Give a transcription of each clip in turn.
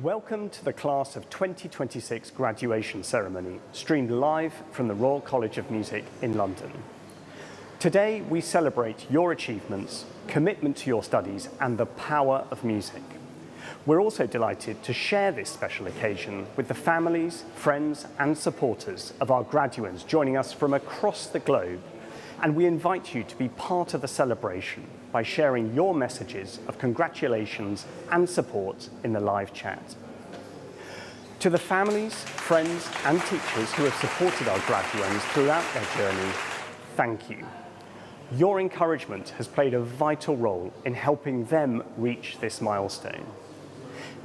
Welcome to the Class of 2026 graduation ceremony, streamed live from the Royal College of Music in London. Today, we celebrate your achievements, commitment to your studies, and the power of music. We're also delighted to share this special occasion with the families, friends, and supporters of our graduates joining us from across the globe, and we invite you to be part of the celebration by sharing your messages of congratulations and support in the live chat. To the families, friends, and teachers who have supported our graduates throughout their journey, thank you. Your encouragement has played a vital role in helping them reach this milestone.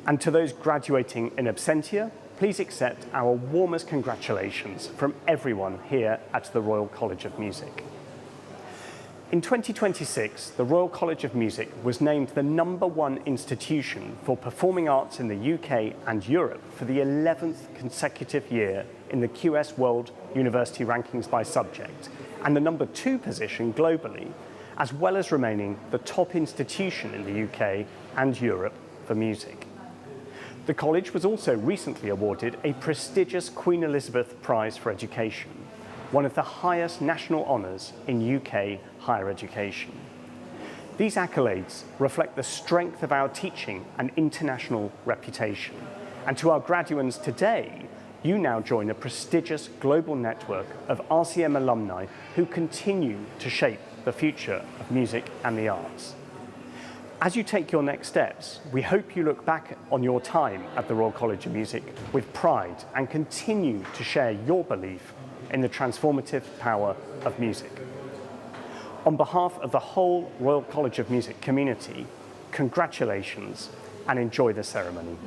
And to those graduating in absentia, please accept our warmest congratulations from everyone here at the Royal College of Music. In 2026, the Royal College of Music was named the #1 institution for performing arts in the UK and Europe for the 11th consecutive year in the QS World University Rankings by Subject, and the #2 position globally, as well as remaining the top institution in the UK and Europe for music. The college was also recently awarded a prestigious Queen Elizabeth Prize for Education, one of the highest national honours in UK higher education. These accolades reflect the strength of our teaching and international reputation. And to our graduates today, you now join a prestigious global network of RCM alumni who continue to shape the future of music and the arts. As you take your next steps, we hope you look back on your time at the Royal College of Music with pride and continue to share your belief in the transformative power of music. On behalf of the whole Royal College of Music community, congratulations and enjoy the ceremony.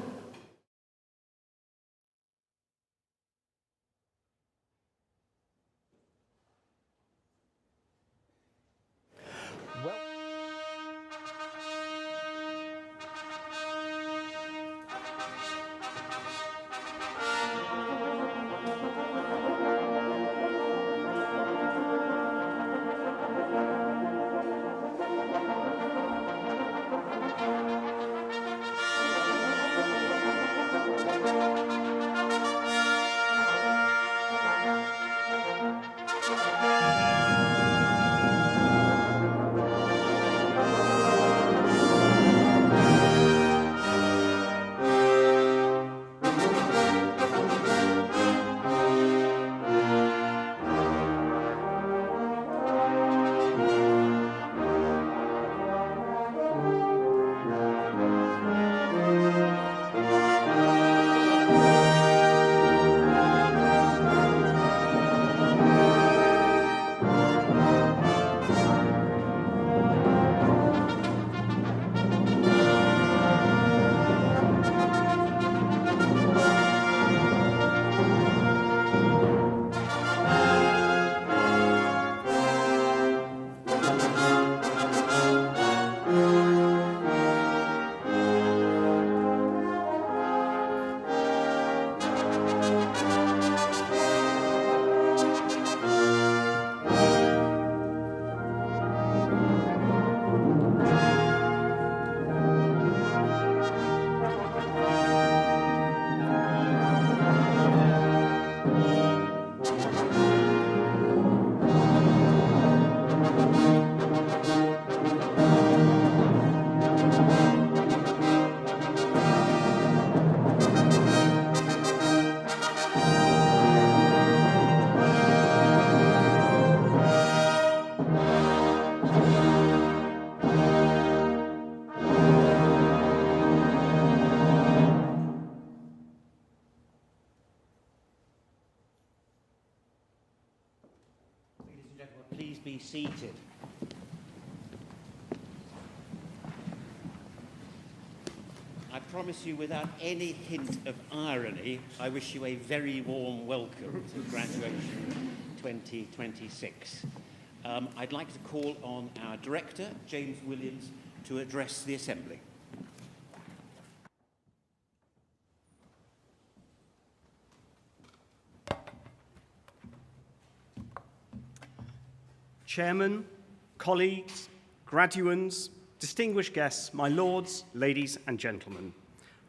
Please be seated. I promise you, without any hint of irony, I wish you a very warm welcome to graduation 2026. I'd like to call on our director, James Williams, to address the Assembly. Chairman, colleagues, graduands, distinguished guests, my lords, ladies and gentlemen,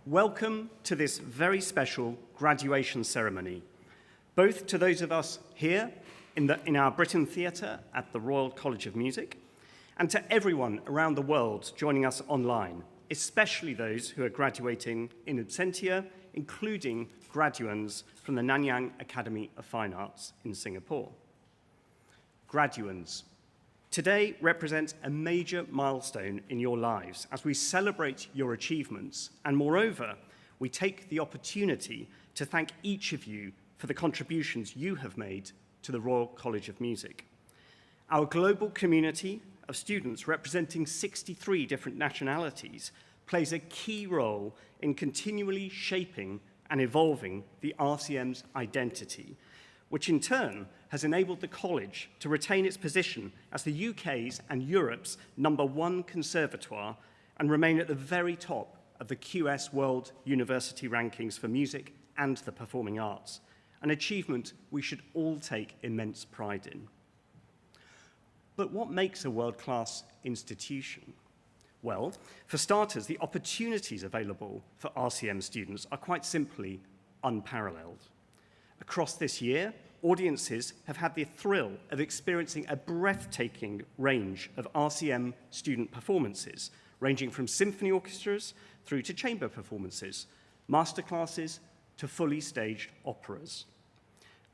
Welcome to this very special graduation ceremony, both to those of us here in our Britain Theatre at the Royal College of Music, and to everyone around the world joining us online, especially those who are graduating in absentia, including graduands from the Nanyang Academy of Fine Arts in Singapore. Graduands, today represents a major milestone in your lives as we celebrate your achievements, and moreover, we take the opportunity to thank each of you for the contributions you have made to the Royal College of Music. Our global community of students representing 63 different nationalities plays a key role in continually shaping and evolving the RCM's identity, which in turn has enabled the college to retain its position as the UK's and Europe's #1 conservatoire and remain at the very top of the QS World University Rankings for music and the performing arts, an achievement we should all take immense pride in. But what makes a world-class institution? Well, for starters, the opportunities available for RCM students are quite simply unparalleled. Across this year, audiences have had the thrill of experiencing a breathtaking range of RCM student performances, ranging from symphony orchestras through to chamber performances, masterclasses to fully staged operas,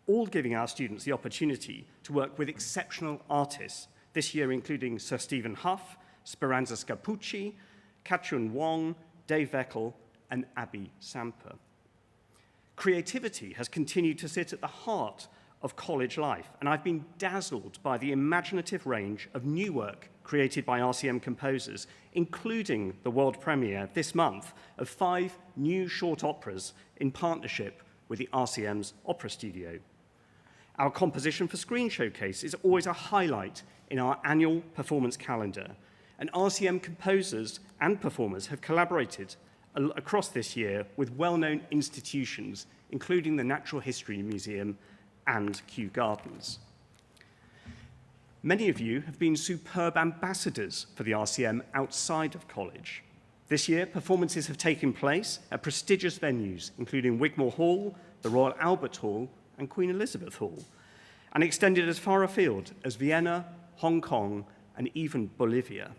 all giving our students the opportunity to work with exceptional artists, this year including Sir Stephen Hough, Speranza Scapucci, Kachun Wong, Dave Veckel, and Abby Samper. Creativity has continued to sit at the heart of college life, and I've been dazzled by the imaginative range of new work created by RCM composers, including the world premiere this month of 5 new short operas in partnership with the RCM's Opera Studio. Our Composition for Screen showcase is always a highlight in our annual performance calendar, and RCM composers and performers have collaborated across this year with well-known institutions, including the Natural History Museum and Kew Gardens. Many of you have been superb ambassadors for the RCM outside of college. This year, performances have taken place at prestigious venues, including Wigmore Hall, the Royal Albert Hall, and Queen Elizabeth Hall, and extended as far afield as Vienna, Hong Kong, and even Bolivia.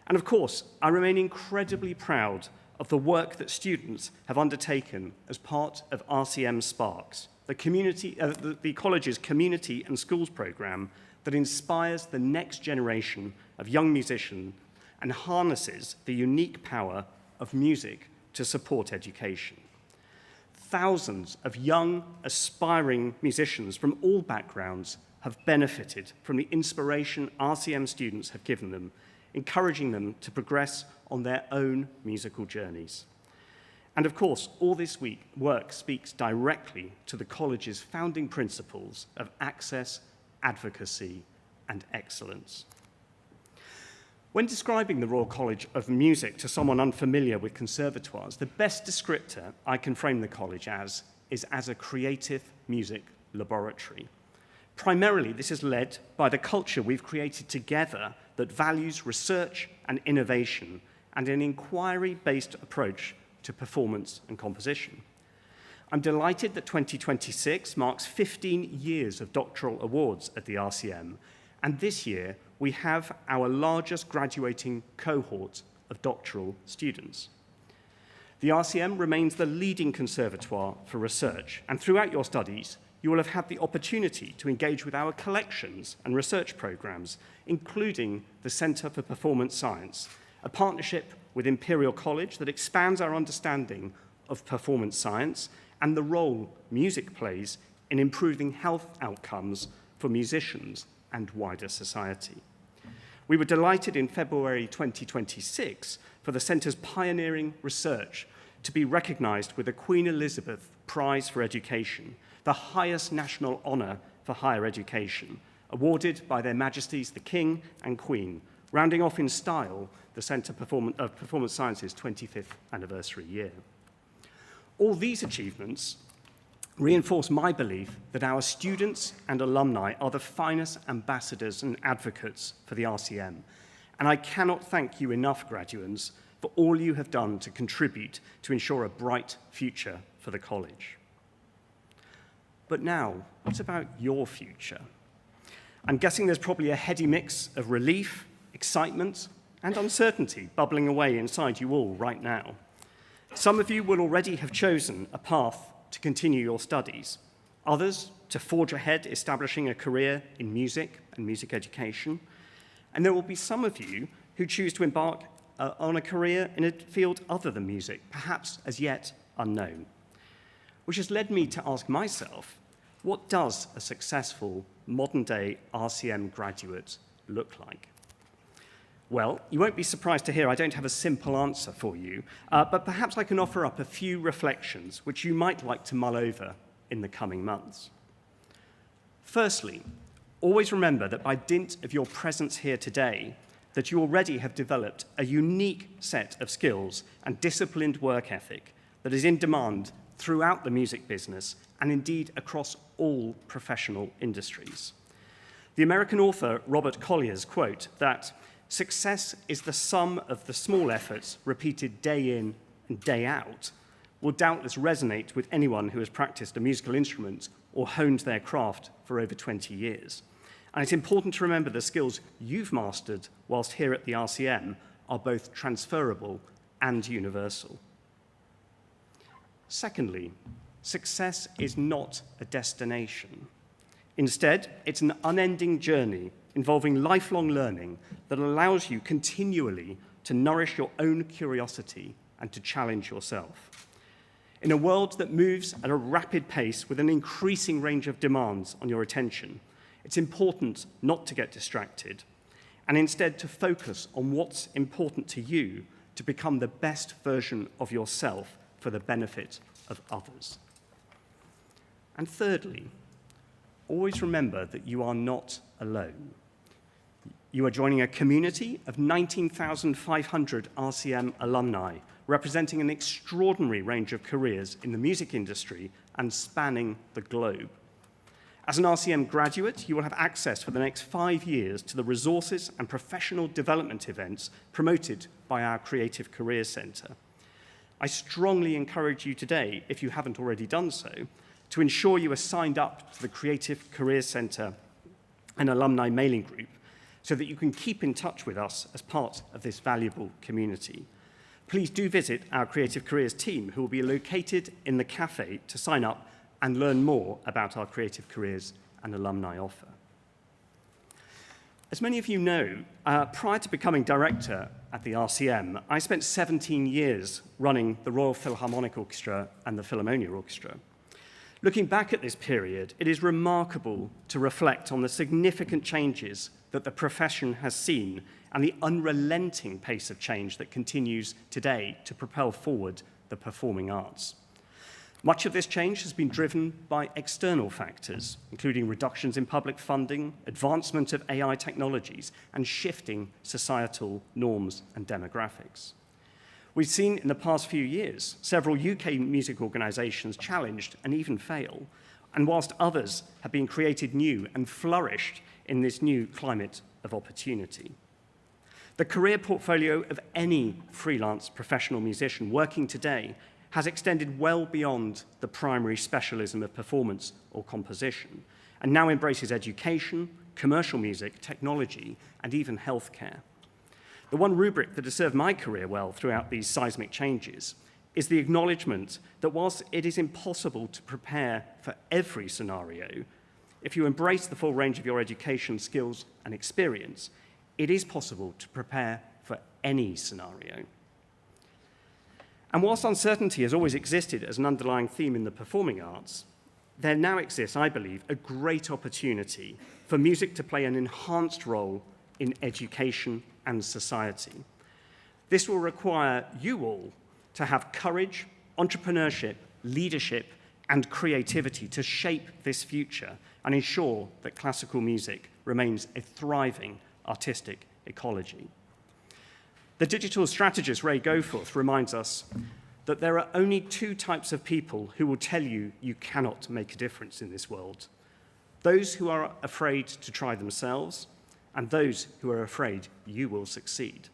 And of course, I remain incredibly proud of the work that students have undertaken as part of RCM Sparks, the college's community and schools program that inspires the next generation of young musicians and harnesses the unique power of music to support education. Thousands of young, aspiring musicians from all backgrounds have benefited from the inspiration RCM students have given them, encouraging them to progress on their own musical journeys. And of course, all this work speaks directly to the college's founding principles of access, advocacy, and excellence. When describing the Royal College of Music to someone unfamiliar with conservatoires, the best descriptor I can frame the college as is as a creative music laboratory. Primarily, this is led by the culture we've created together that values research and innovation and an inquiry-based approach to performance and composition. I'm delighted that 2026 marks 15 years of doctoral awards at the RCM, and this year we have our largest graduating cohort of doctoral students. The RCM remains the leading conservatoire for research, and throughout your studies, you will have had the opportunity to engage with our collections and research programs, including the Centre for Performance Science, a partnership with Imperial College that expands our understanding of performance science and the role music plays in improving health outcomes for musicians and wider society. We were delighted in February 2026 for the Centre's pioneering research to be recognised with the Queen Elizabeth Prize for Education, the highest national honour for higher education, awarded by Their Majesties the King and Queen, rounding off in style the Centre of Performance Sciences' 25th anniversary year. All these achievements reinforce my belief that our students and alumni are the finest ambassadors and advocates for the RCM, And I cannot thank you enough, graduates, for all you have done to contribute to ensure a bright future for the college. But now, what about your future? I'm guessing there's probably a heady mix of relief, excitement, and uncertainty bubbling away inside you all right now. Some of you will already have chosen a path to continue your studies, others to forge ahead establishing a career in music and music education, and there will be some of you who choose to embark on a career in a field other than music, perhaps as yet unknown. Which has led me to ask myself, what does a successful modern-day RCM graduate look like? Well, you won't be surprised to hear I don't have a simple answer for you, but perhaps I can offer up a few reflections which you might like to mull over in the coming months. Firstly, always remember that by dint of your presence here today, that you already have developed a unique set of skills and disciplined work ethic that is in demand throughout the music business and indeed across all professional industries. The American author Robert Collier's quote that success is the sum of the small efforts repeated day in and day out will doubtless resonate with anyone who has practiced a musical instrument or honed their craft for over 20 years. And it's important to remember the skills you've mastered whilst here at the RCM are both transferable and universal. Secondly, success is not a destination. Instead, it's an unending journey involving lifelong learning that allows you continually to nourish your own curiosity and to challenge yourself. In a world that moves at a rapid pace with an increasing range of demands on your attention, it's important not to get distracted and instead to focus on what's important to you to become the best version of yourself for the benefit of others. And thirdly, always remember that you are not alone. You are joining a community of 19,500 RCM alumni, representing an extraordinary range of careers in the music industry and spanning the globe. As an RCM graduate, you will have access for the next 5 years to the resources and professional development events promoted by our Creative Careers Centre. I strongly encourage you today, if you haven't already done so, to ensure you are signed up to the Creative Careers Centre and alumni mailing group so that you can keep in touch with us as part of this valuable community. Please do visit our Creative Careers team, who will be located in the cafe to sign up and learn more about our creative careers and alumni offer. As many of you know, prior to becoming director at the RCM, I spent 17 years running the Royal Philharmonic Orchestra and the Philharmonia Orchestra. Looking back at this period, it is remarkable to reflect on the significant changes that the profession has seen and the unrelenting pace of change that continues today to propel forward the performing arts. Much of this change has been driven by external factors, including reductions in public funding, advancement of AI technologies, and shifting societal norms and demographics. We've seen in the past few years several UK music organisations challenged and even fail, and whilst others have been created new and flourished in this new climate of opportunity. The career portfolio of any freelance professional musician working today has extended well beyond the primary specialism of performance or composition, and now embraces education, commercial music, technology, and even healthcare. The one rubric that has served my career well throughout these seismic changes is the acknowledgement that whilst it is impossible to prepare for every scenario, if you embrace the full range of your education, skills, and experience, it is possible to prepare for any scenario. And whilst uncertainty has always existed as an underlying theme in the performing arts, there now exists, I believe, a great opportunity for music to play an enhanced role in education and society. This will require you all to have courage, entrepreneurship, leadership, and creativity to shape this future and ensure that classical music remains a thriving artistic ecology. The digital strategist Ray Goforth reminds us that there are only two types of people who will tell you you cannot make a difference in this world: those who are afraid to try themselves, and those who are afraid you will succeed.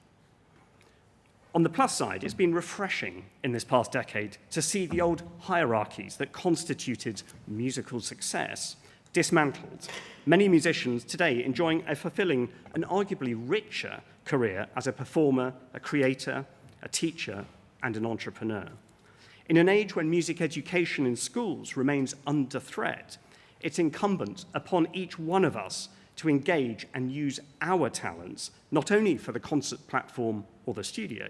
On the plus side, it's been refreshing in this past decade to see the old hierarchies that constituted musical success dismantled. Many musicians today enjoying a fulfilling and arguably richer career as a performer, a creator, a teacher, and an entrepreneur. In an age when music education in schools remains under threat, it's incumbent upon each one of us to engage and use our talents, not only for the concert platform or the studio,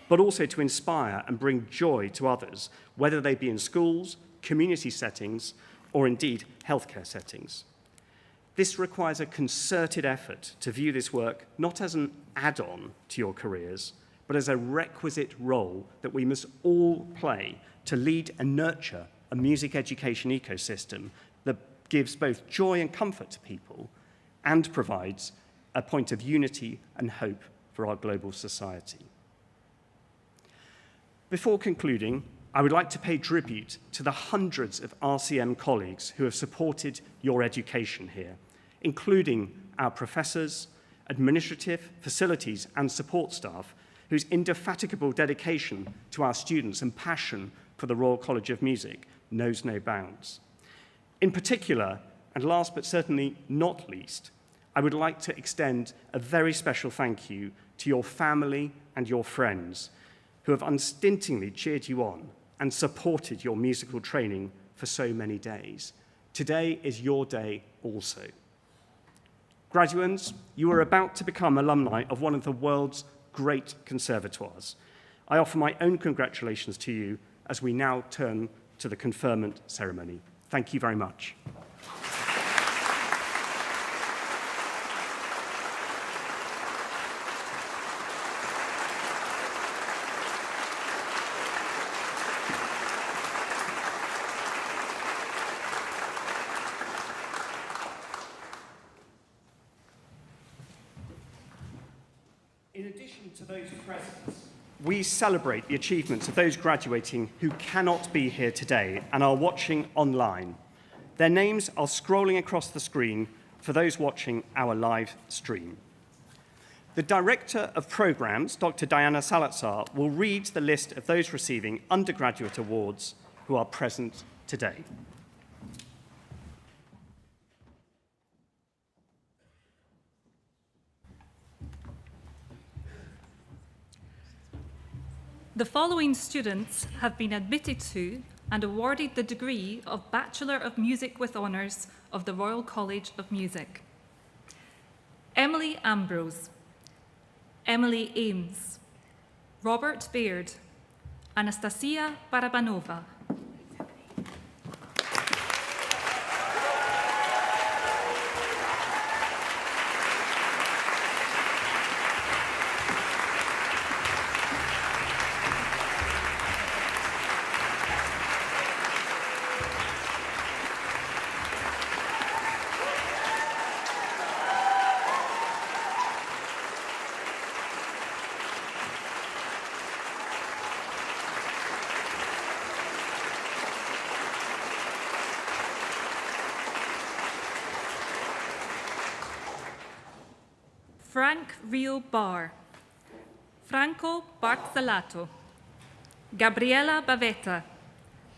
but also to inspire and bring joy to others, whether they be in schools, community settings, or indeed healthcare settings. This requires a concerted effort to view this work not as an add-on to your careers, but as a requisite role that we must all play to lead and nurture a music education ecosystem that gives both joy and comfort to people and provides a point of unity and hope for our global society. Before concluding, I would like to pay tribute to the hundreds of RCM colleagues who have supported your education here, including our professors, administrative, facilities, and support staff, whose indefatigable dedication to our students and passion for the Royal College of Music knows no bounds. In particular, and last but certainly not least, I would like to extend a very special thank you to your family and your friends who have unstintingly cheered you on and supported your musical training for so many days. Today is your day also. Graduates, you are about to become alumni of one of the world's great conservatoires. I offer my own congratulations to you as we now turn to the conferment ceremony. Thank you very much. In addition to those present, we celebrate the achievements of those graduating who cannot be here today and are watching online. Their names are scrolling across the screen for those watching our live stream. The Director of Programs, Dr. Diana Salazar, will read the list of those receiving undergraduate awards who are present today. The following students have been admitted to and awarded the degree of Bachelor of Music with Honours of the Royal College of Music. Emily Ambrose, Emily Ames, Robert Baird, Anastasia Barabanova, Frank Rio Barr, Franco Bartzalato, Gabriela Bavetta,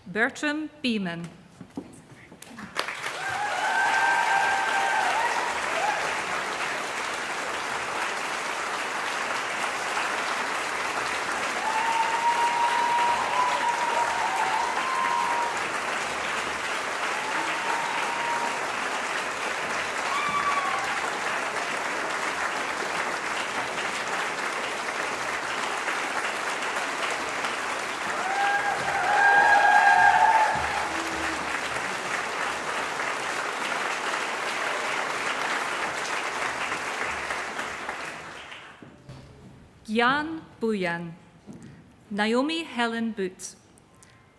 Bertram Beeman, Jan Bujan, Naomi Helen Boot,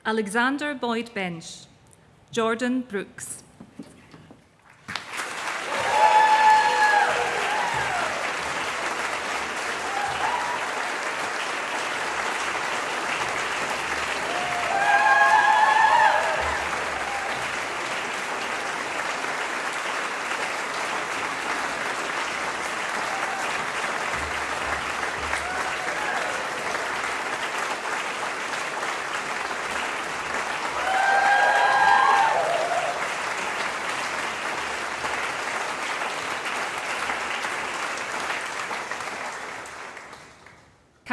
Alexander Boyd Bench, Jordan Brooks.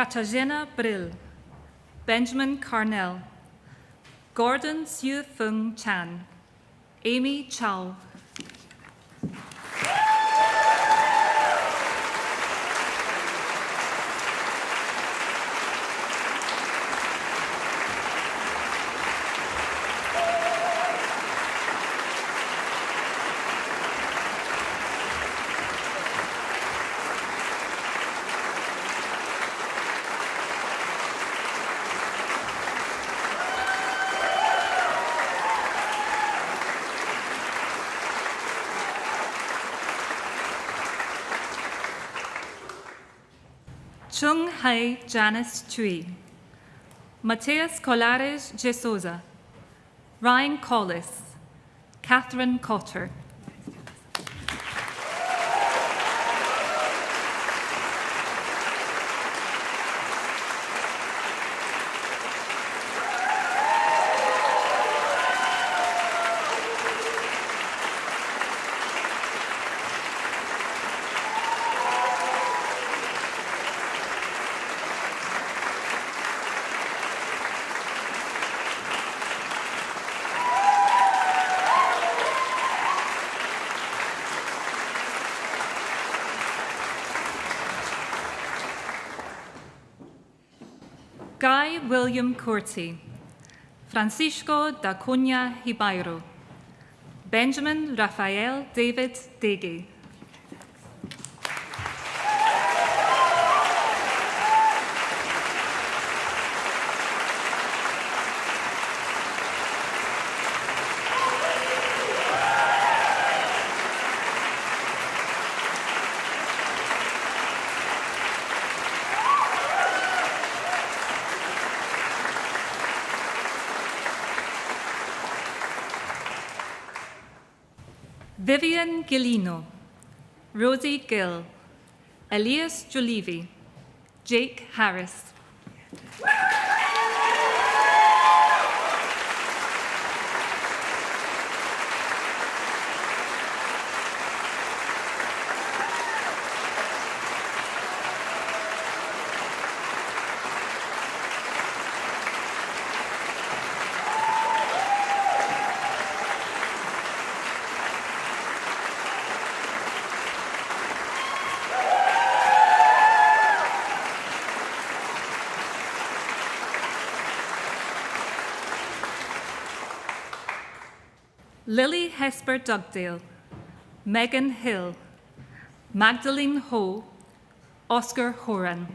Katarzyna Brill, Benjamin Carnell, Gordon Siu Fung Chan, Amy Chow, Chung Hai Janice Chui, Mateus Colares de Souza, Ryan Collis, Catherine Cotter. Guy William Corti, Francisco da Cunha Ribeiro, Benjamin Rafael David Dege, Vivian Gilino, Rosie Gill, Elias Jolivi, Jake Harris. Lily Hesper Dugdale, Megan Hill, Magdalene Ho, Oscar Horan.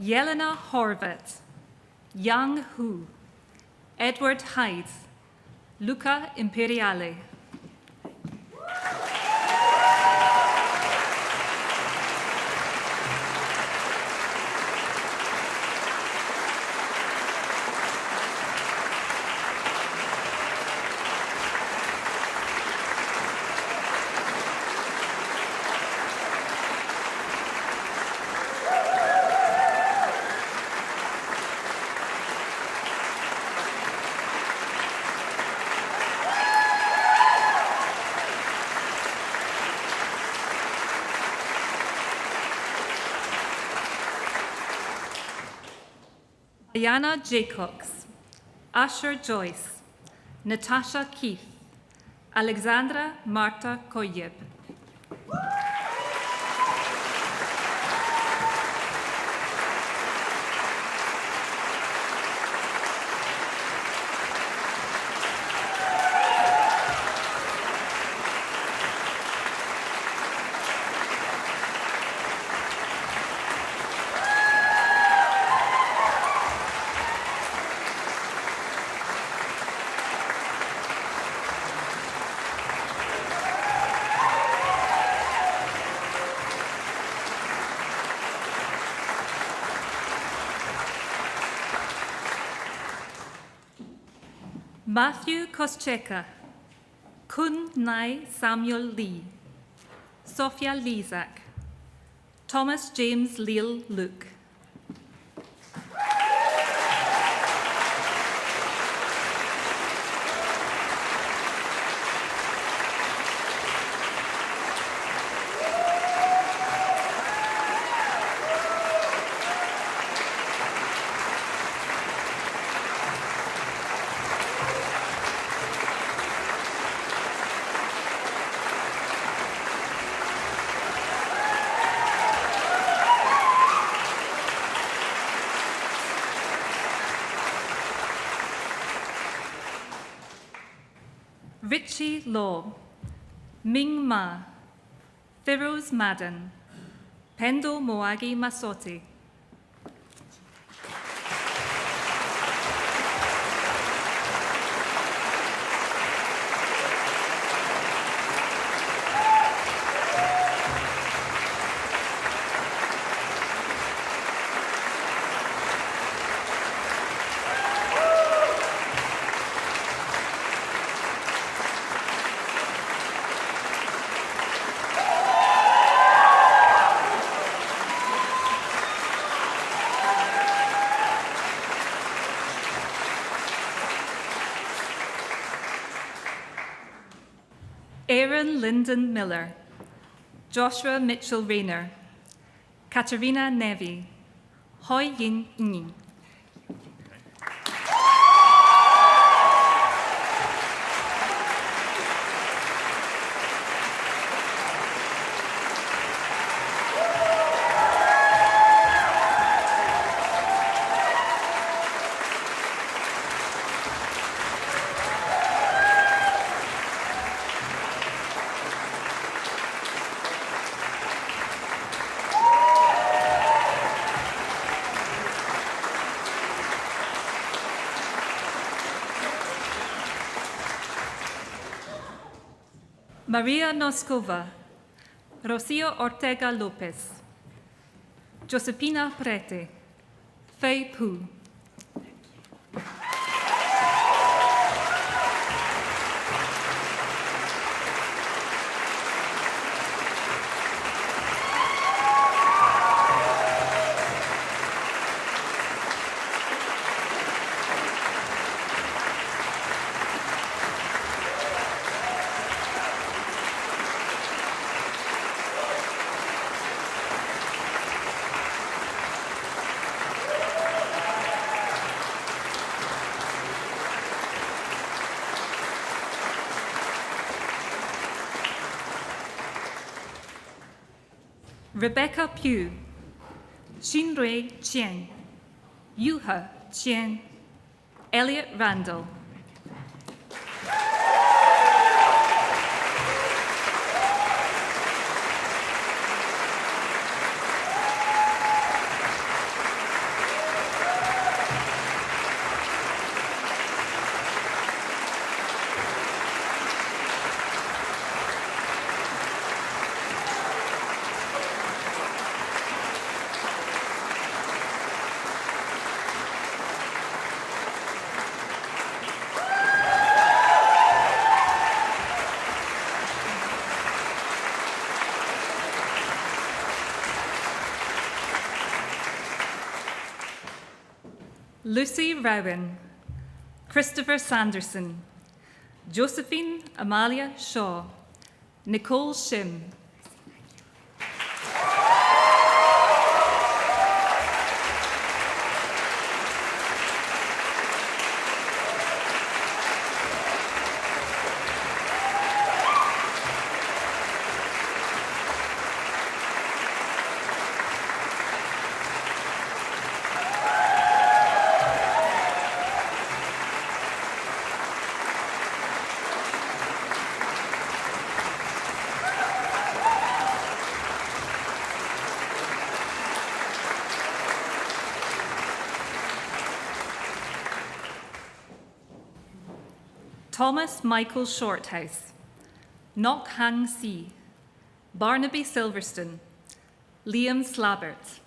Yelena Horvat, Yang Hu, Edward Hyde, Luca Imperiale. Diana Jacobs, Asher Joyce, Natasha Keith, Alexandra Marta Koyeb. Matthew Koscheka, Kun Nai Samuel Lee, Sophia Lizak, Thomas James Leal Luke. Richie Law, Ming Ma, Firoz Madden, Pendo Moagi Masote. Aaron Lyndon Miller, Joshua Mitchell Rayner, Katerina Nevi, Hoi Yin Ng. Maria Noskova, Rocio Ortega Lopez, Josepina Prete, Fei Pu. Rebecca Pugh, Xinrui Qian, Yuhe Qian, Elliot Randall. Lucy Rowan, Christopher Sanderson, Josephine Amalia Shaw, Nicole Shim. Thomas Michael Shorthouse, Nok Hang Si, Barnaby Silverstone, Liam Slabbert.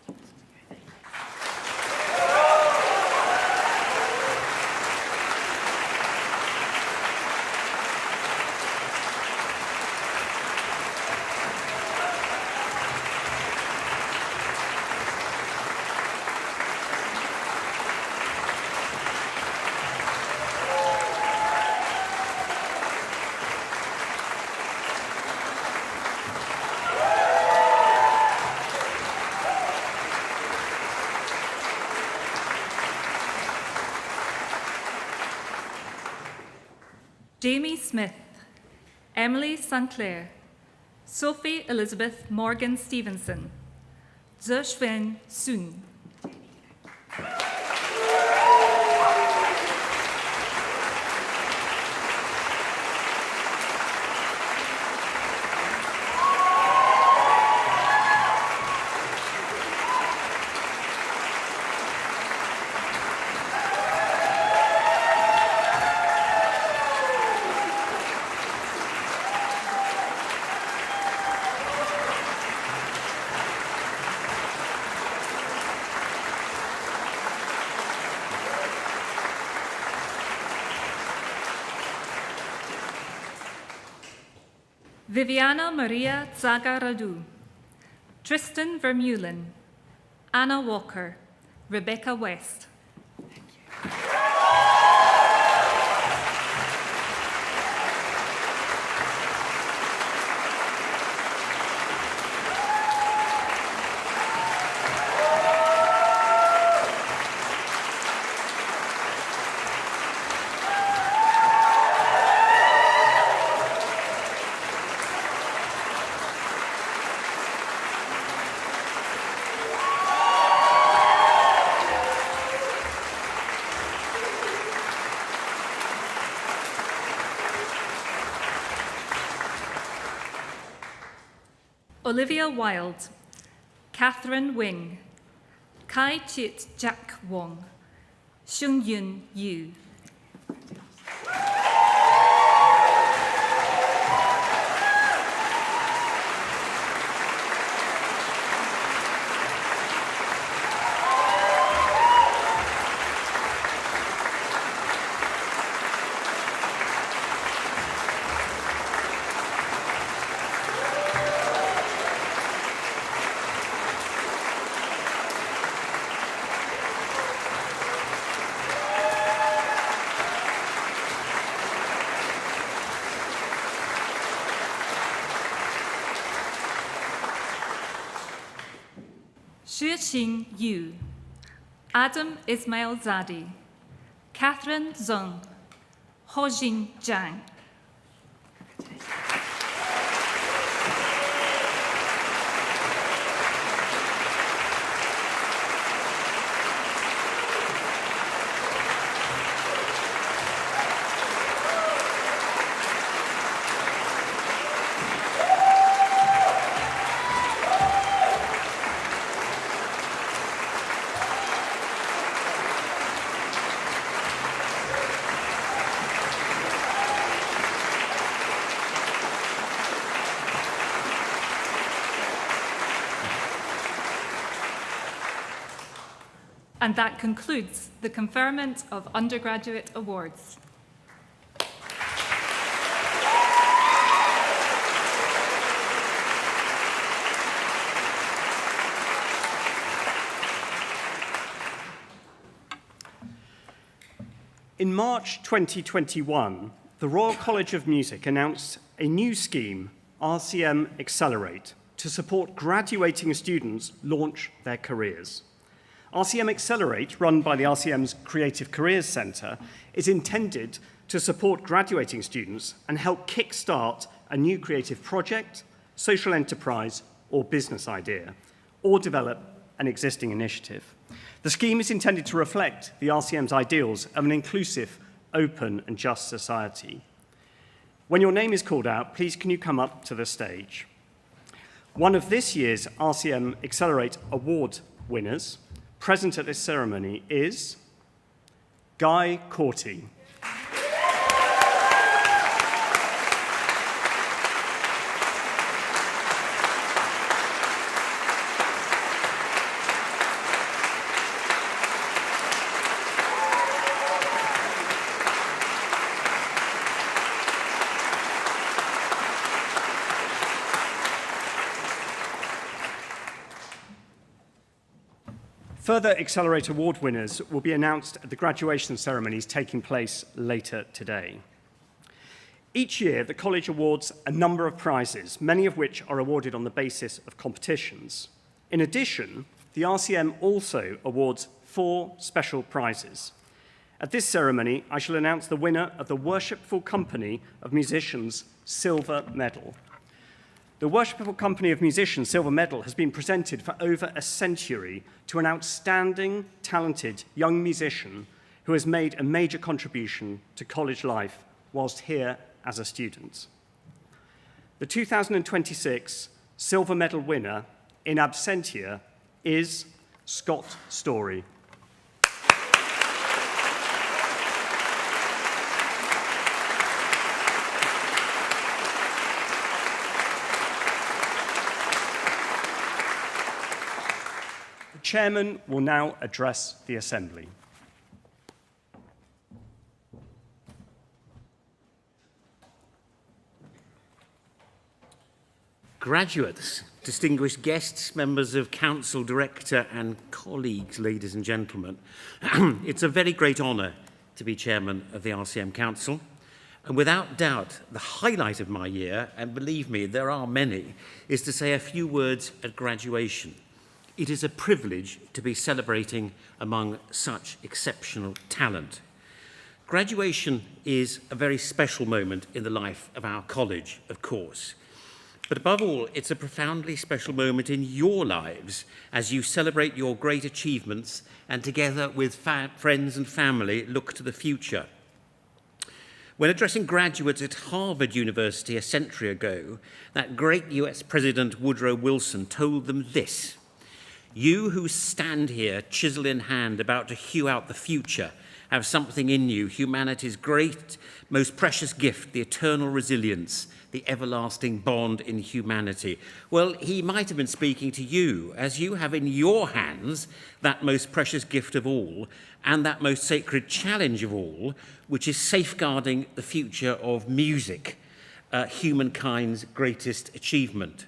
Jamie Smith, Emily St. Clair, Sophie Elizabeth Morgan Stevenson, Zheshwen Sun. Viviana Maria Zagaradu, Tristan Vermeulen, Anna Walker, Rebecca West. Olivia Wilde, Catherine Wing, Kai Chit Jack Wong, Shung Yun Yu. Xueqing Yu, Adam Ismail Zadi, Catherine Zeng, Hojing Zhang. And that concludes the conferment of undergraduate awards. In March 2021, the Royal College of Music announced a new scheme, RCM Accelerate, to support graduating students launch their careers. RCM Accelerate, run by the RCM's Creative Careers Centre, is intended to support graduating students and help kickstart a new creative project, social enterprise, or business idea, or develop an existing initiative. The scheme is intended to reflect the RCM's ideals of an inclusive, open, and just society. When your name is called out, please can you come up to the stage. One of this year's RCM Accelerate Award winners present at this ceremony is Guy Corti. Further Accelerate Award winners will be announced at the graduation ceremonies taking place later today. Each year, the college awards a number of prizes, many of which are awarded on the basis of competitions. In addition, the RCM also awards 4 special prizes. At this ceremony, I shall announce the winner of the Worshipful Company of Musicians Silver Medal. The Worshipful Company of Musicians Silver Medal has been presented for over a century to an outstanding, talented young musician who has made a major contribution to college life whilst here as a student. The 2026 Silver Medal winner in absentia is Scott Story. The chairman will now address the assembly. Graduates, distinguished guests, members of council, director and colleagues, ladies and gentlemen, it's a very great honour to be chairman of the RCM Council. And without doubt, the highlight of my year, and believe me, there are many, is to say a few words at graduation. It is a privilege to be celebrating among such exceptional talent. Graduation is a very special moment in the life of our college, of course. But above all, it's a profoundly special moment in your lives as you celebrate your great achievements and together with friends and family look to the future. When addressing graduates at Harvard University a century ago, that great US President Woodrow Wilson told them this: "You who stand here, chisel in hand, about to hew out the future, have something in you, humanity's great, most precious gift, the eternal resilience, the everlasting bond in humanity." Well, he might have been speaking to you, as you have in your hands that most precious gift of all, and that most sacred challenge of all, which is safeguarding the future of music, humankind's greatest achievement.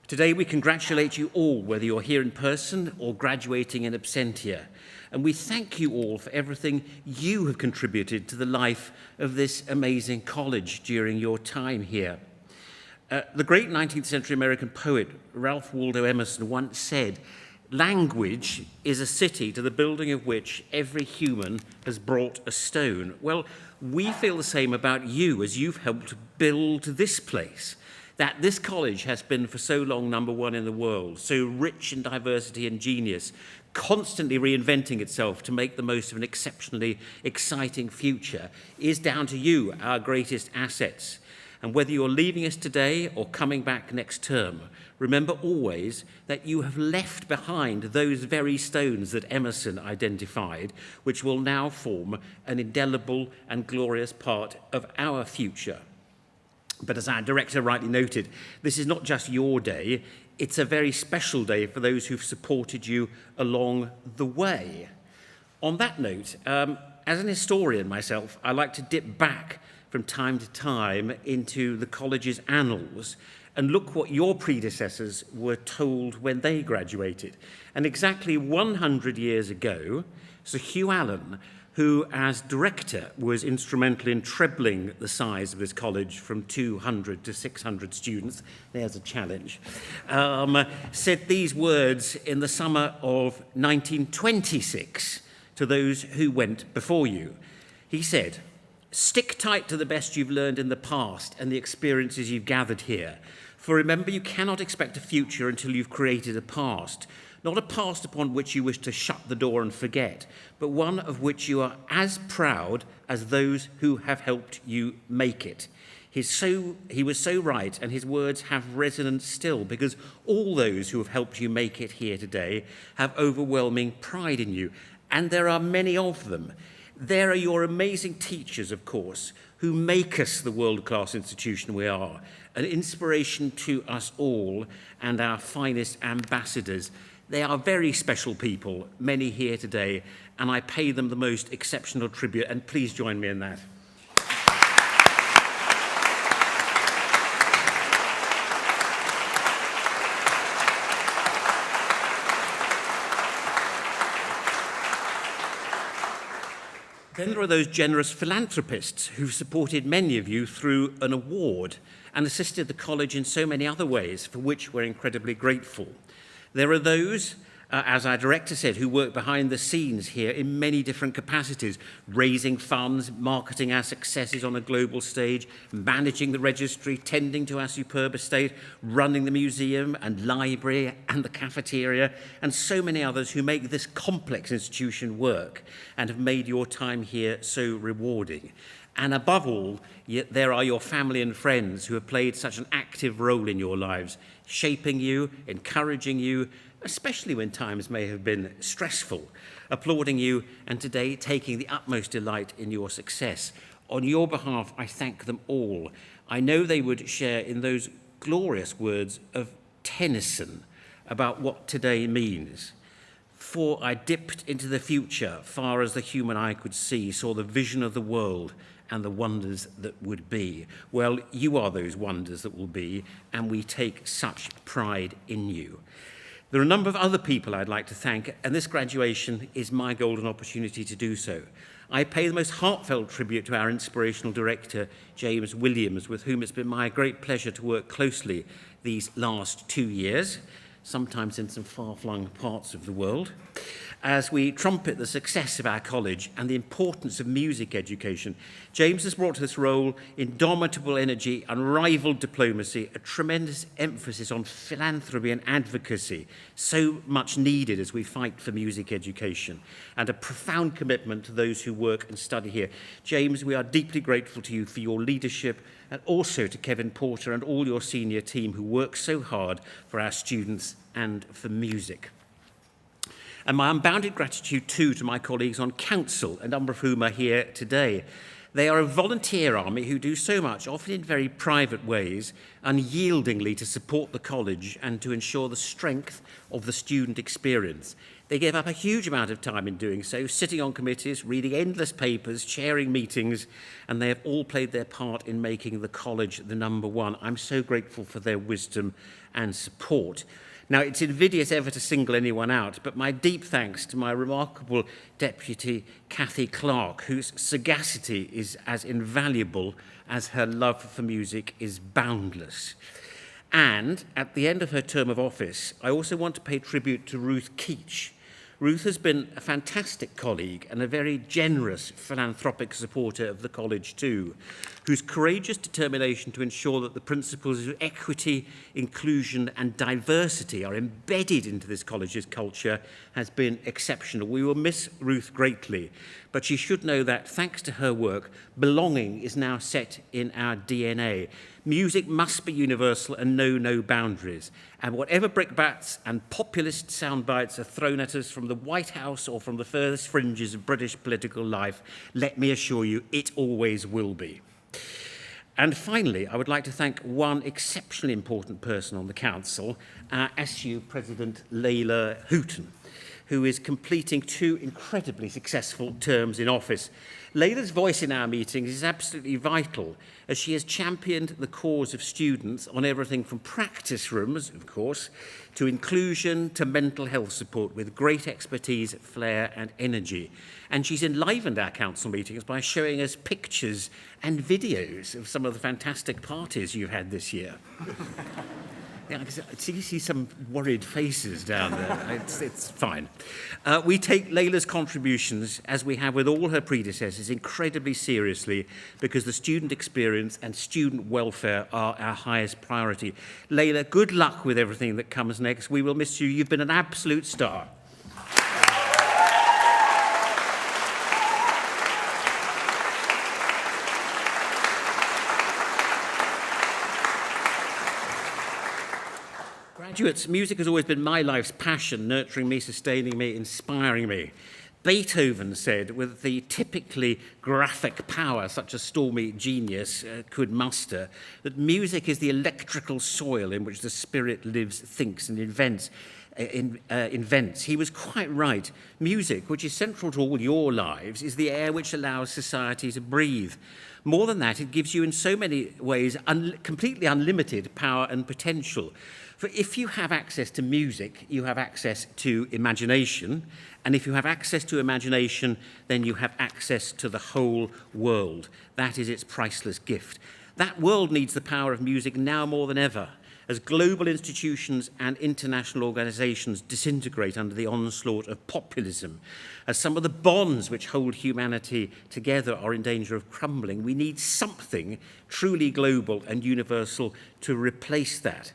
Today, we congratulate you all, whether you're here in person or graduating in absentia. And we thank you all for everything you have contributed to the life of this amazing college during your time here. The great 19th century American poet Ralph Waldo Emerson once said, "Language is a city to the building of which every human has brought a stone." Well, we feel the same about you as you've helped build this place. That this college has been for so long number one in the world, so rich in diversity and genius, constantly reinventing itself to make the most of an exceptionally exciting future, is down to you, our greatest assets. And whether you're leaving us today or coming back next term, remember always that you have left behind those very stones that Emerson identified, which will now form an indelible and glorious part of our future. But as our director rightly noted, this is not just your day, it's a very special day for those who've supported you along the way. On that note, as an historian myself, I like to dip back from time to time into the college's annals and look what your predecessors were told when they graduated. And exactly 100 years ago, Sir Hugh Allen, who as director was instrumental in trebling the size of this college from 200 to 600 students, there's a challenge, said these words in the summer of 1926 to those who went before you. He said, "Stick tight to the best you've learned in the past and the experiences you've gathered here. For remember, you cannot expect a future until you've created a past. Not a past upon which you wish to shut the door and forget, but one of which you are as proud as those who have helped you make it." He was so right, and his words have resonance still, because all those who have helped you make it here today have overwhelming pride in you, and there are many of them. There are your amazing teachers, of course, who make us the world-class institution we are, an inspiration to us all and our finest ambassadors. They are very special people, many here today, and I pay them the most exceptional tribute, and please join me in that. Then there are those generous philanthropists who've supported many of you through an award and assisted the college in so many other ways, for which we're incredibly grateful. There are those as our director said, who work behind the scenes here in many different capacities, raising funds, marketing our successes on a global stage, managing the registry, tending to our superb estate, running the museum and library and the cafeteria, and so many others who make this complex institution work and have made your time here so rewarding. And above all, there are your family and friends who have played such an active role in your lives, shaping you, encouraging you, especially when times may have been stressful, applauding you, and today taking the utmost delight in your success. On your behalf, I thank them all. I know they would share in those glorious words of Tennyson about what today means. For I dipped into the future, far as the human eye could see, saw the vision of the world and the wonders that would be. Well, you are those wonders that will be, and we take such pride in you. There are a number of other people I'd like to thank, and this graduation is my golden opportunity to do so. I pay the most heartfelt tribute to our inspirational director, James Williams, with whom it's been my great pleasure to work closely these last 2 years, sometimes in some far-flung parts of the world, as we trumpet the success of our college and the importance of music education. James has brought to this role indomitable energy, unrivaled diplomacy, a tremendous emphasis on philanthropy and advocacy, so much needed as we fight for music education, and a profound commitment to those who work and study here. James, we are deeply grateful to you for your leadership, and also to Kevin Porter and all your senior team who work so hard for our students and for music. And my unbounded gratitude too to my colleagues on council, a number of whom are here today. They are a volunteer army who do so much, often in very private ways, unyieldingly to support the college and to ensure the strength of the student experience. They give up a huge amount of time in doing so, sitting on committees, reading endless papers, chairing meetings, and they have all played their part in making the college the number one. I'm so grateful for their wisdom and support. Now, it's invidious ever to single anyone out, but my deep thanks to my remarkable deputy, Cathy Clark, whose sagacity is as invaluable as her love for music is boundless. And at the end of her term of office, I also want to pay tribute to Ruth Keach. Ruth has been a fantastic colleague and a very generous philanthropic supporter of the college too, whose courageous determination to ensure that the principles of equity, inclusion and diversity are embedded into this college's culture has been exceptional. We will miss Ruth greatly, but she should know that thanks to her work, belonging is now set in our DNA. Music must be universal and know no boundaries. And whatever brickbats and populist sound bites are thrown at us from the White House or from the furthest fringes of British political life, let me assure you, it always will be. And finally, I would like to thank one exceptionally important person on the council, our SU President Leila Houghton, who is completing 2 incredibly successful terms in office. Leila's voice in our meetings is absolutely vital, as she has championed the cause of students on everything from practice rooms, of course, to inclusion, to mental health support with great expertise, flair and energy. And she's enlivened our council meetings by showing us pictures and videos of some of the fantastic parties you've had this year. Yeah, I see some worried faces down there. It's fine. We take Leila's contributions, as we have with all her predecessors, incredibly seriously because the student experience and student welfare are our highest priority. Leila, good luck with everything that comes next. We will miss you. You've been an absolute star. Graduates, music has always been my life's passion, nurturing me, sustaining me, inspiring me. Beethoven said, with the typically graphic power such a stormy genius could muster, that music is the electrical soil in which the spirit lives, thinks and invents. He was quite right. Music, which is central to all your lives, is the air which allows society to breathe. More than that, it gives you in so many ways completely unlimited power and potential. For if you have access to music, you have access to imagination, and if you have access to imagination, then you have access to the whole world. That is its priceless gift. That world needs the power of music now more than ever. as global institutions and international organisations disintegrate under the onslaught of populism, as some of the bonds which hold humanity together are in danger of crumbling, we need something truly global and universal to replace that.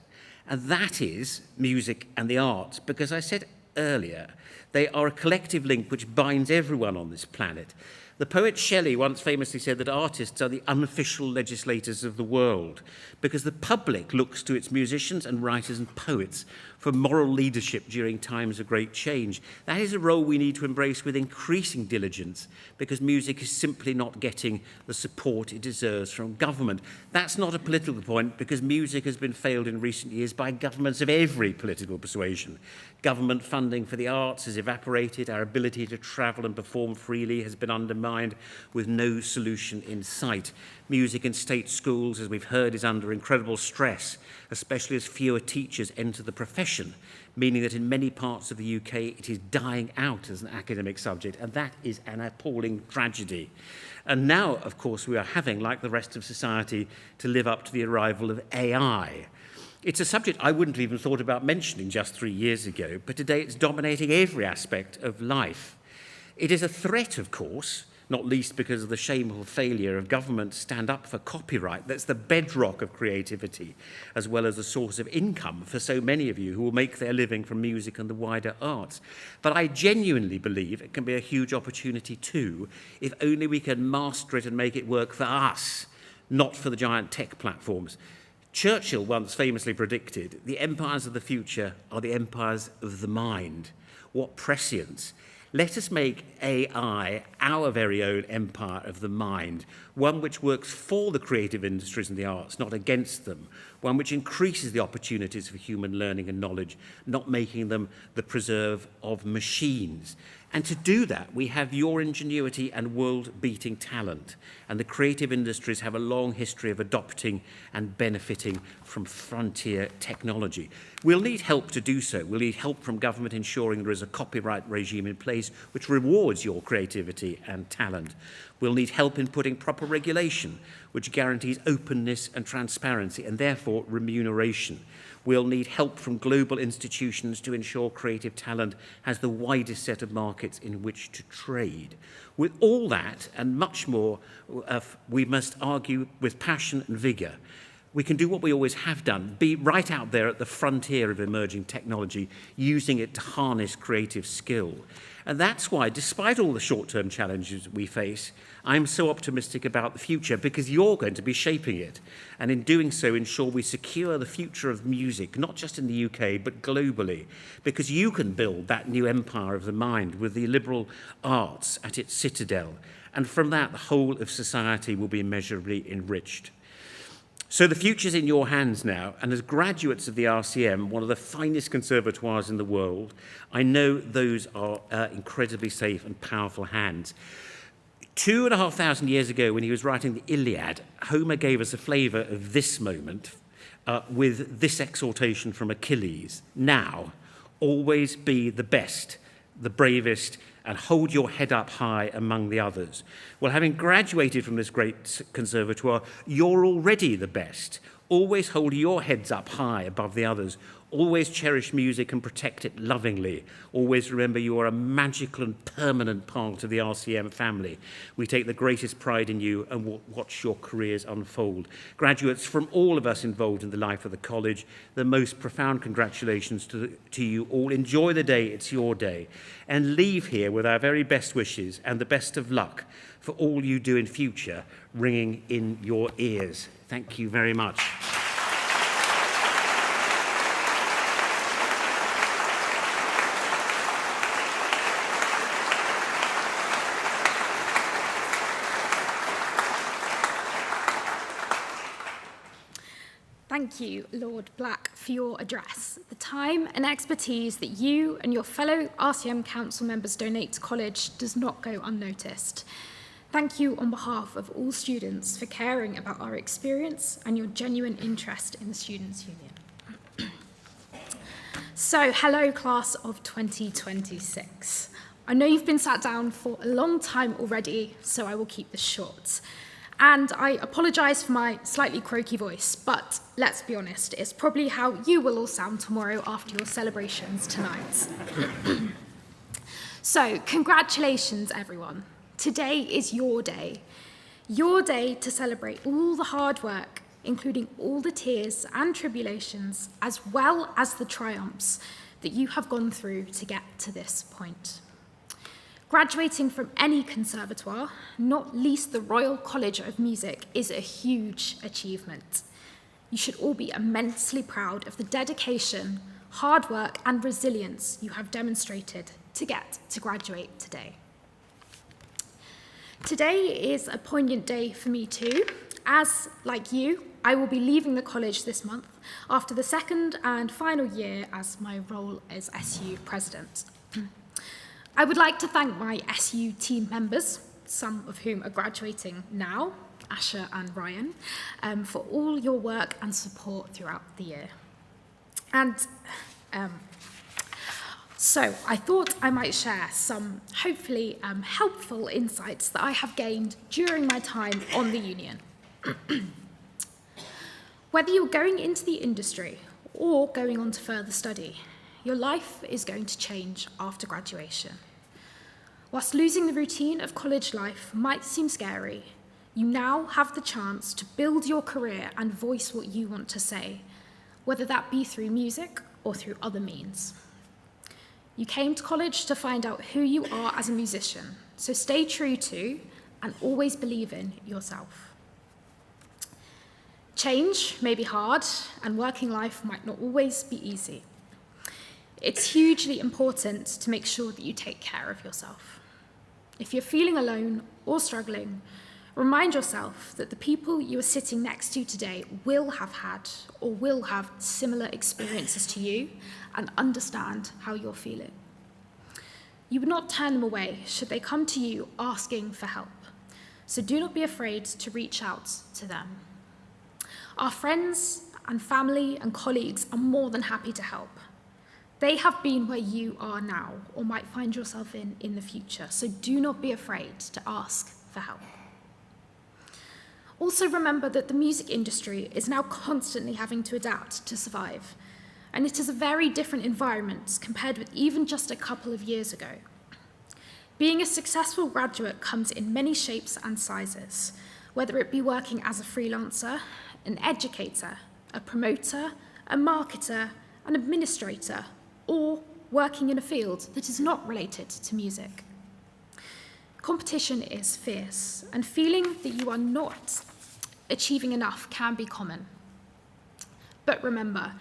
And that is music and the arts, because I said earlier, they are a collective link which binds everyone on this planet. The poet Shelley once famously said that artists are the unofficial legislators of the world, because the public looks to its musicians and writers and poets for moral leadership during times of great change. That is a role we need to embrace with increasing diligence, because music is simply not getting the support it deserves from government. That's not a political point, because music has been failed in recent years by governments of every political persuasion. Government funding for the arts has evaporated, our ability to travel and perform freely has been undermined, with no solution in sight. Music in state schools, as we've heard, is under incredible stress, especially as fewer teachers enter the profession, meaning that in many parts of the UK it is dying out as an academic subject, and that is an appalling tragedy. And now, of course, we are having, like the rest of society, to live up to the arrival of AI. It's a subject I wouldn't have even thought about mentioning just 3 years ago, but today it's dominating every aspect of life. It is a threat, of course, not least because of the shameful failure of government to stand up for copyright. That's the bedrock of creativity, as well as a source of income for so many of you who will make their living from music and the wider arts. But I genuinely believe it can be a huge opportunity too, if only we can master it and make it work for us, not for the giant tech platforms. Churchill once famously predicted, the empires of the future are the empires of the mind. What prescience! Let us make AI our very own empire of the mind, one which works for the creative industries and the arts, not against them, one which increases the opportunities for human learning and knowledge, not making them the preserve of machines. And to do that, we have your ingenuity and world-beating talent. And the creative industries have a long history of adopting and benefiting from frontier technology. We'll need help to do so. We'll need help from government ensuring there is a copyright regime in place which rewards your creativity and talent. We'll need help in putting proper regulation which guarantees openness and transparency and therefore remuneration. We'll need help from global institutions to ensure creative talent has the widest set of markets in which to trade. With all that and much more, we must argue with passion and vigour. We can do what we always have done, be right out there at the frontier of emerging technology, using it to harness creative skill. And that's why, despite all the short-term challenges we face, I'm so optimistic about the future, because you're going to be shaping it. And in doing so, ensure we secure the future of music, not just in the UK, but globally, because you can build that new empire of the mind with the liberal arts at its citadel. And from that, the whole of society will be immeasurably enriched. So the future's in your hands now, and as graduates of the RCM, one of the finest conservatoires in the world, I know those are incredibly safe and powerful hands. 2,500 years ago, when he was writing the Iliad, Homer gave us a flavour of this moment with this exhortation from Achilles. Now, always be the best, the bravest, and hold your head up high among the others. Well, having graduated from this great conservatoire, you're already the best. Always hold your heads up high above the others. Always cherish music and protect it lovingly. Always remember you are a magical and permanent part of the RCM family. We take the greatest pride in you and watch your careers unfold. Graduates, from all of us involved in the life of the college, the most profound congratulations to you all. Enjoy the day, it's your day. And leave here with our very best wishes and the best of luck for all you do in future, ringing in your ears. Thank you very much. Thank you, Lord Black, for your address. The time and expertise that you and your fellow RCM Council members donate to college does not go unnoticed. Thank you on behalf of all students for caring about our experience and your genuine interest in the Students' Union. So, hello, class of 2026. I know you've been sat down for a long time already, so I will keep this short. And I apologise for my slightly croaky voice, but let's be honest, it's probably how you will all sound tomorrow after your celebrations tonight. So, congratulations, everyone. Today is your day to celebrate all the hard work, including all the tears and tribulations, as well as the triumphs that you have gone through to get to this point. Graduating from any conservatoire, not least the Royal College of Music, is a huge achievement. You should all be immensely proud of the dedication, hard work, and resilience you have demonstrated to get to graduate today. Today is a poignant day for me too, as, like you, I will be leaving the college this month after the second and final year as my role as SU president. I would like to thank my SU team members, some of whom are graduating now, Asher and Ryan, for all your work and support throughout the year. And so I thought I might share some hopefully helpful insights that I have gained during my time on the union. Whether you're going into the industry or going on to further study, your life is going to change after graduation. Whilst losing the routine of college life might seem scary, you now have the chance to build your career and voice what you want to say, whether that be through music or through other means. You came to college to find out who you are as a musician, so stay true to and always believe in yourself. Change may be hard, and working life might not always be easy. It's hugely important to make sure that you take care of yourself. If you're feeling alone or struggling, remind yourself that the people you are sitting next to today will have had or will have similar experiences to you and understand how you're feeling. You would not turn them away should they come to you asking for help, so do not be afraid to reach out to them. Our friends and family and colleagues are more than happy to help. They have been where you are now or might find yourself in the future, so do not be afraid to ask for help. Also remember that the music industry is now constantly having to adapt to survive, and it is a very different environment compared with even just a couple of years ago. Being a successful graduate comes in many shapes and sizes, whether it be working as a freelancer, an educator, a promoter, a marketer, an administrator, or working in a field that is not related to music. Competition is fierce, and feeling that you are not achieving enough can be common. But remember,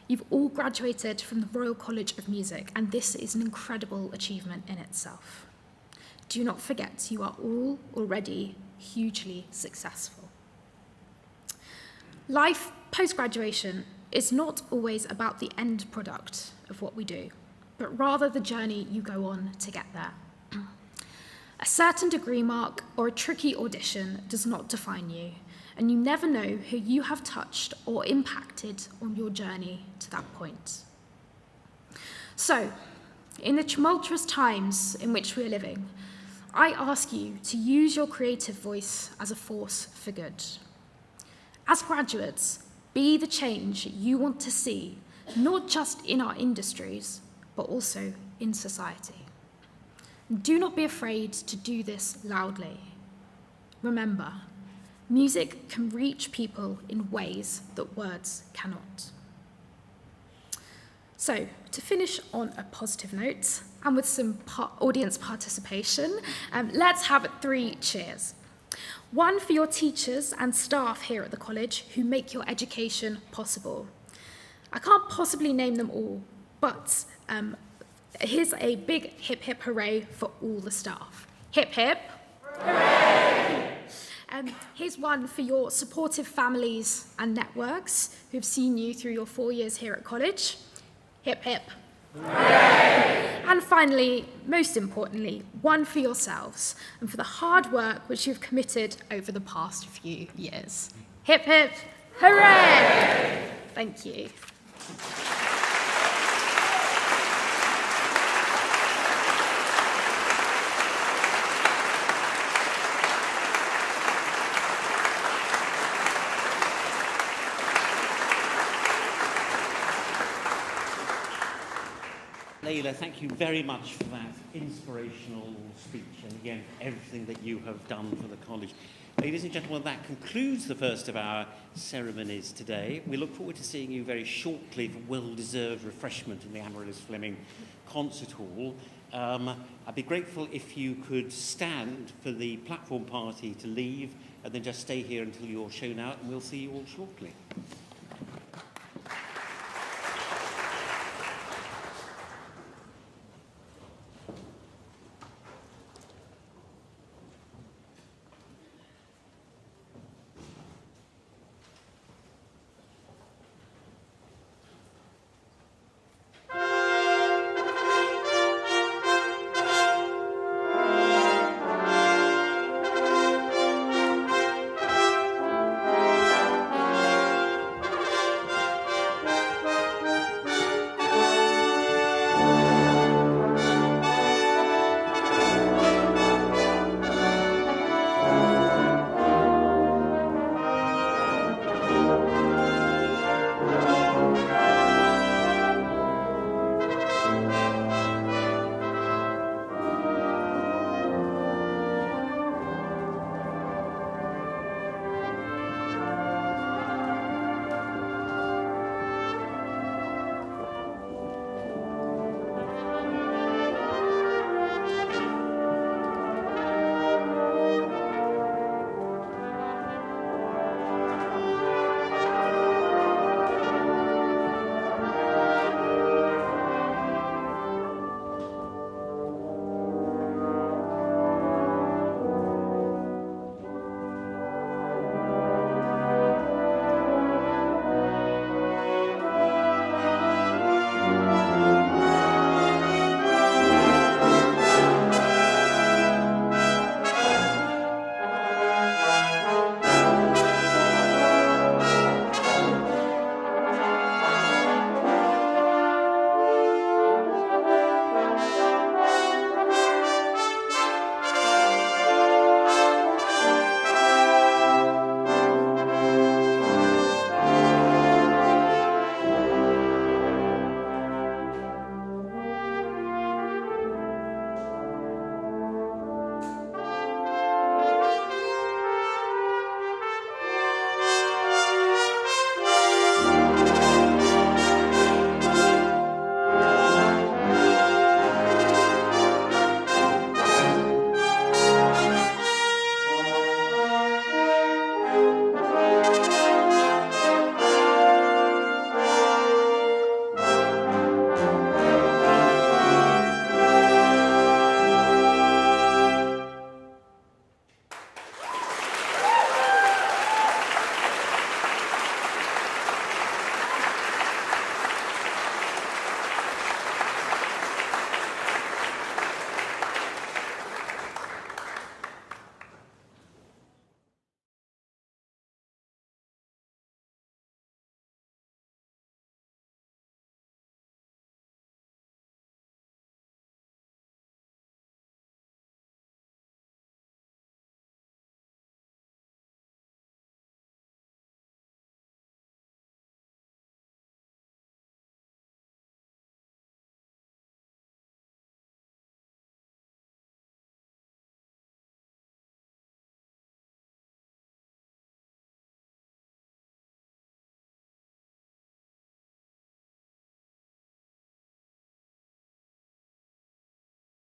you've all graduated from the Royal College of Music, and this is an incredible achievement in itself. Do not forget, you are all already hugely successful. Life post-graduation is not always about the end product of what we do, but rather the journey you go on to get there. A certain degree mark or a tricky audition does not define you, and you never know who you have touched or impacted on your journey to that point. So, in the tumultuous times in which we are living, I ask you to use your creative voice as a force for good. As graduates, be the change you want to see, not just in our industries, but also in society. Do not be afraid to do this loudly. Remember, music can reach people in ways that words cannot. So, to finish on a positive note, and with some audience participation, let's have 3 cheers. 1 for your teachers and staff here at the college who make your education possible. I can't possibly name them all, but here's a big hip hip hooray for all the staff. Hip hip. Hooray! Here's one for your supportive families and networks who've seen you through your 4 years here at college. Hip hip. Hooray! And finally, most importantly, one for yourselves and for the hard work which you've committed over the past few years. Hip hip. Hooray! Thank you. Layla, thank you very much for that inspirational speech and again, everything that you have done for the college. Ladies and gentlemen, that concludes the first of our ceremonies today. We look forward to seeing you very shortly for well-deserved refreshment in the Amaryllis Fleming Concert Hall. I'd be grateful if you could stand for the platform party to leave and then just stay here until you're shown out, and we'll see you all shortly.